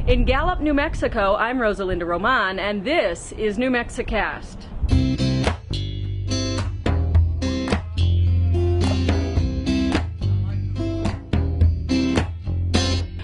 In Gallup, New Mexico, I'm Rosalinda Roman, and this is New Mexicast.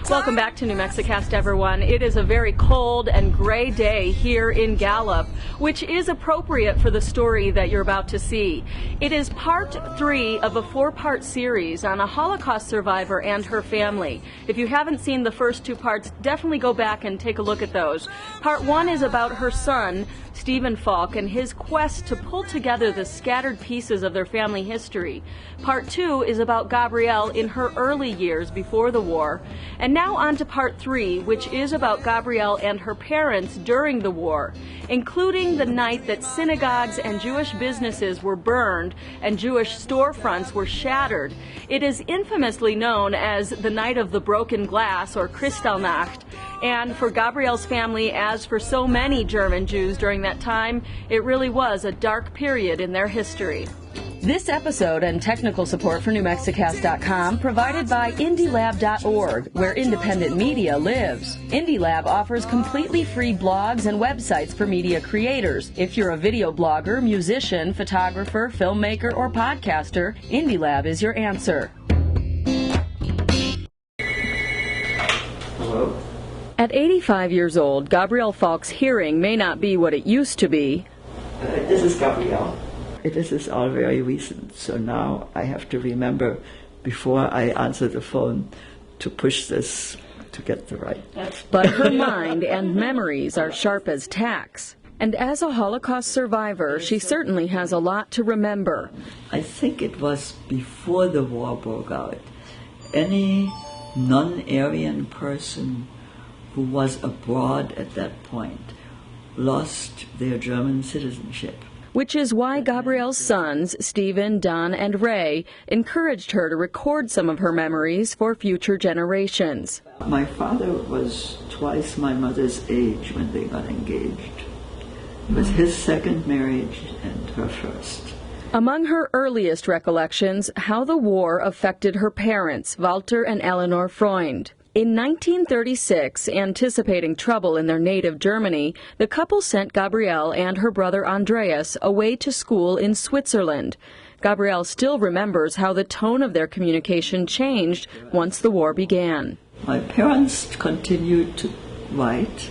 Welcome back to New Mexicast, everyone. It is a very cold and gray day here in Gallup, which is appropriate for the story that you're about to see. It is part 3 of a 4-part series on a Holocaust survivor and her family. If you haven't seen the first 2 parts, definitely go back and take a look at those. Part 1 is about her son, Stephen Falk, and his quest to pull together the scattered pieces of their family history. Part 2 is about Gabrielle in her early years before the war. And now on to part 3, which is about Gabrielle and her parents during the war, including the night that synagogues and Jewish businesses were burned and Jewish storefronts were shattered. It is infamously known as the Night of the Broken Glass, or Kristallnacht. And for Gabrielle's family, as for so many German Jews during that time, it really was a dark period in their history. This episode and technical support for NewMexicast.com provided by IndieLab.org, where independent media lives. IndieLab offers completely free blogs and websites for media creators. If you're a video blogger, musician, photographer, filmmaker, or podcaster, IndieLab is your answer. Hello? At 85 years old, Gabrielle Falk's hearing may not be what it used to be. This is Gabrielle. This is all very recent, so now I have to remember before I answer the phone to push this to get the right. But her mind and memories are sharp as tacks. And as a Holocaust survivor, she certainly has a lot to remember. I think it was before the war broke out. Any non-Aryan person who was abroad at that point lost their German citizenship. Which is why Gabrielle's sons, Stephen, Don, and Ray, encouraged her to record some of her memories for future generations. My father was twice my mother's age when they got engaged. It was his second marriage and her first. Among her earliest recollections, how the war affected her parents, Walther and Ellinor Freund. In 1936, anticipating trouble in their native Germany, the couple sent Gabrielle and her brother Andreas away to school in Switzerland. Gabrielle still remembers how the tone of their communication changed once the war began. My parents continued to write,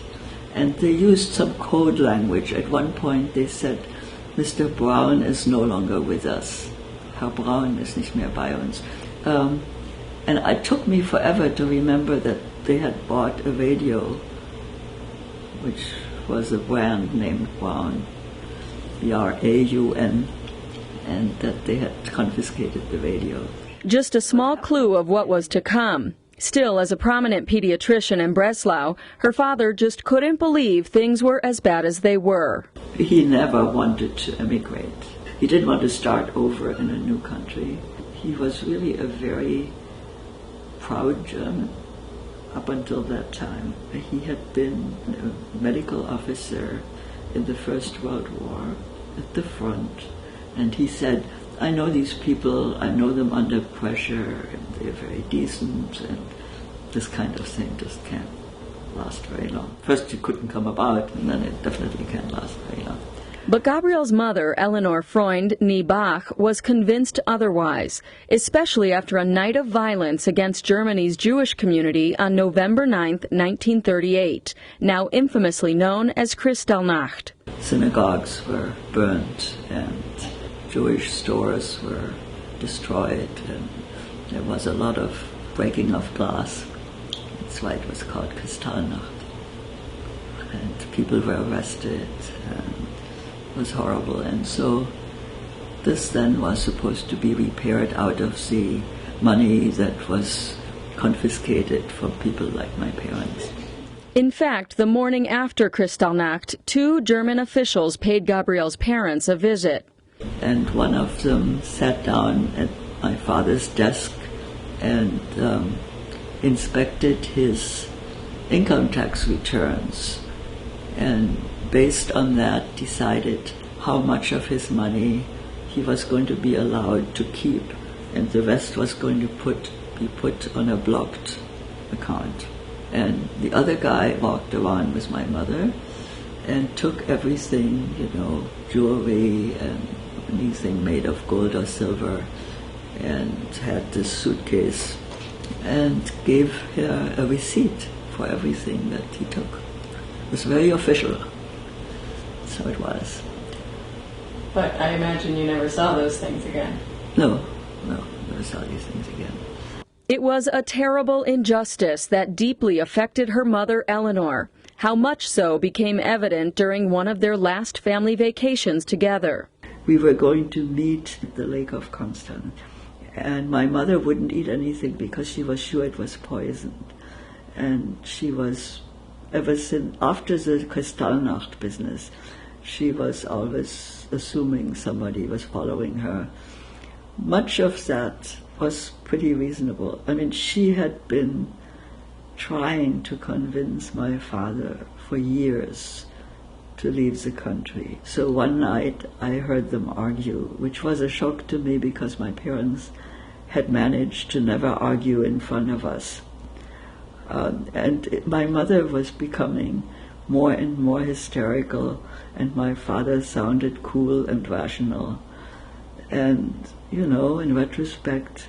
and they used some code language. At one point they said, "Mr. Braun is no longer with us. Herr Braun ist nicht mehr bei uns." And it took me forever to remember that they had bought a radio, which was a brand named Braun, B-R-A-U-N, and that they had confiscated the radio. Just a small clue of what was to come. Still, as a prominent pediatrician in Breslau, her father just couldn't believe things were as bad as they were. He never wanted to emigrate. He didn't want to start over in a new country. He was really a very proud German up until that time. He had been a medical officer in the First World War at the front, and he said, "I know these people, I know them under pressure, and they're very decent, and this kind of thing just can't last very long." First it couldn't come about, and then it definitely can't last very long. But Gabrielle's mother, Ellinor Freund, née Bach, was convinced otherwise, especially after a night of violence against Germany's Jewish community on November 9, 1938, now infamously known as Kristallnacht. Synagogues were burnt, and Jewish stores were destroyed, and there was a lot of breaking of glass. That's why it was called Kristallnacht. And people were arrested, and was horrible, and so this then was supposed to be repaired out of the money that was confiscated from people like my parents. In fact, the morning after Kristallnacht, 2 German officials paid Gabrielle's parents a visit. And one of them sat down at my father's desk and inspected his income tax returns, and based on that decided how much of his money he was going to be allowed to keep, and the rest was going to be put on a blocked account. And the other guy walked around with my mother and took everything, jewelry and anything made of gold or silver, and had this suitcase and gave her a receipt for everything that he took. It was very official. So it was. But I imagine you never saw those things again. No, never saw these things again. It was a terrible injustice that deeply affected her mother, Ellinor. How much so became evident during one of their last family vacations together. We were going to meet at the Lake of Constance, and my mother wouldn't eat anything because she was sure it was poisoned. And she was, ever since, after the Kristallnacht business, she was always assuming somebody was following her. Much of that was pretty reasonable. I mean, she had been trying to convince my father for years to leave the country. So one night I heard them argue, which was a shock to me because my parents had managed to never argue in front of us. And my mother was becoming more and more hysterical, and my father sounded cool and rational. And, in retrospect,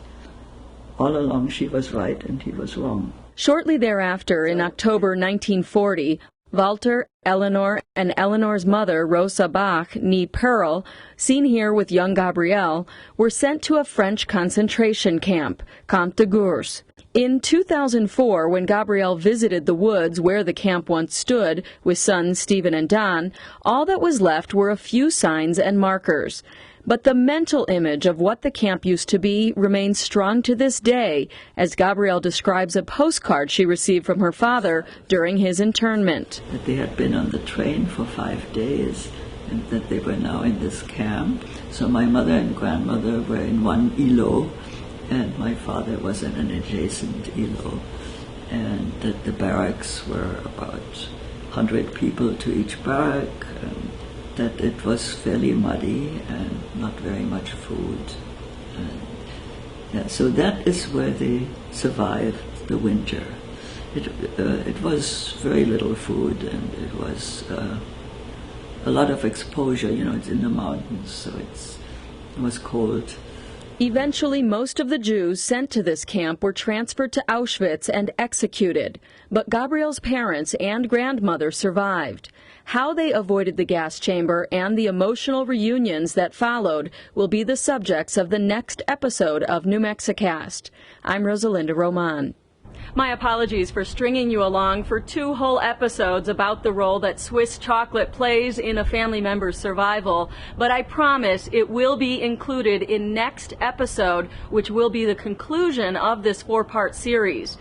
all along she was right and he was wrong. Shortly thereafter, in October 1940, Walther, Ellinor, and Ellinor's mother, Rosa Bach, née Pearl, seen here with young Gabrielle, were sent to a French concentration camp, Camp de Gurs. In 2004, when Gabrielle visited the woods where the camp once stood with sons Stephen and Don, all that was left were a few signs and markers. But the mental image of what the camp used to be remains strong to this day, as Gabrielle describes a postcard she received from her father during his internment. That they had been on the train for 5 days and that they were now in this camp. So my mother and grandmother were in one îlot, and my father was in an adjacent îlot. And that the barracks were about 100 people to each barrack. That it was fairly muddy and not very much food. So that is where they survived the winter. It was very little food, and it was a lot of exposure. It's in the mountains, so it was cold. Eventually, most of the Jews sent to this camp were transferred to Auschwitz and executed. But Gabrielle's parents and grandmother survived. How they avoided the gas chamber and the emotional reunions that followed will be the subjects of the next episode of New Mexicast. I'm Rosalinda Roman. My apologies for stringing you along for 2 whole episodes about the role that Swiss chocolate plays in a family member's survival, but I promise it will be included in next episode, which will be the conclusion of this 4-part series.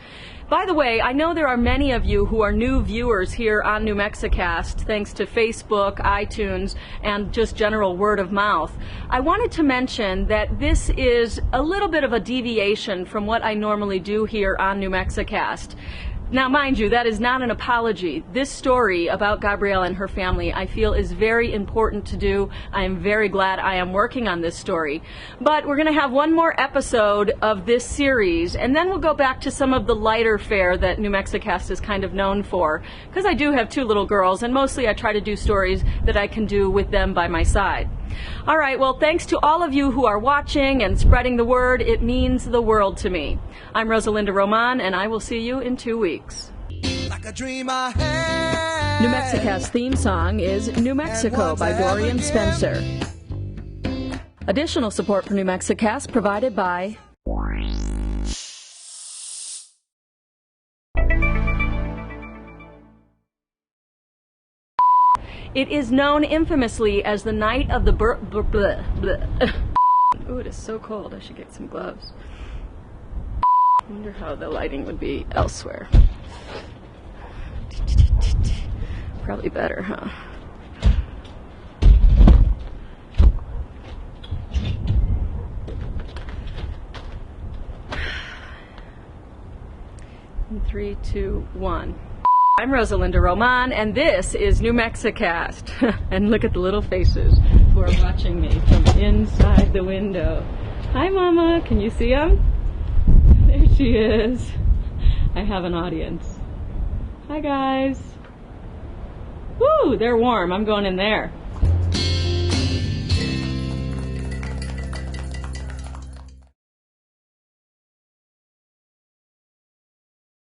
By the way, I know there are many of you who are new viewers here on New Mexicast, thanks to Facebook, iTunes, and just general word of mouth. I wanted to mention that this is a little bit of a deviation from what I normally do here on New Mexicast. Now, mind you, that is not an apology. This story about Gabrielle and her family, I feel, is very important to do. I am very glad I am working on this story. But we're going to have one more episode of this series, and then we'll go back to some of the lighter fare that New Mexicast is kind of known for. Because I do have 2 little girls, and mostly I try to do stories that I can do with them by my side. All right, well, thanks to all of you who are watching and spreading the word. It means the world to me. I'm Rosalinda Roman, and I will see you in 2 weeks. Like a dream I had. New Mexicast's theme song is New Mexico by Dorian Spencer. Additional support for New Mexicast provided by It is known infamously as the night of the Ooh, it is so cold. I should get some gloves. I wonder how the lighting would be elsewhere. Probably better, huh? In 3, 2, 1. I'm Rosalinda Roman, and this is New Mexicast. And look at the little faces who are watching me from inside the window. Hi, Mama. Can you see them? There she is. I have an audience. Hi guys. Woo, they're warm. I'm going in there.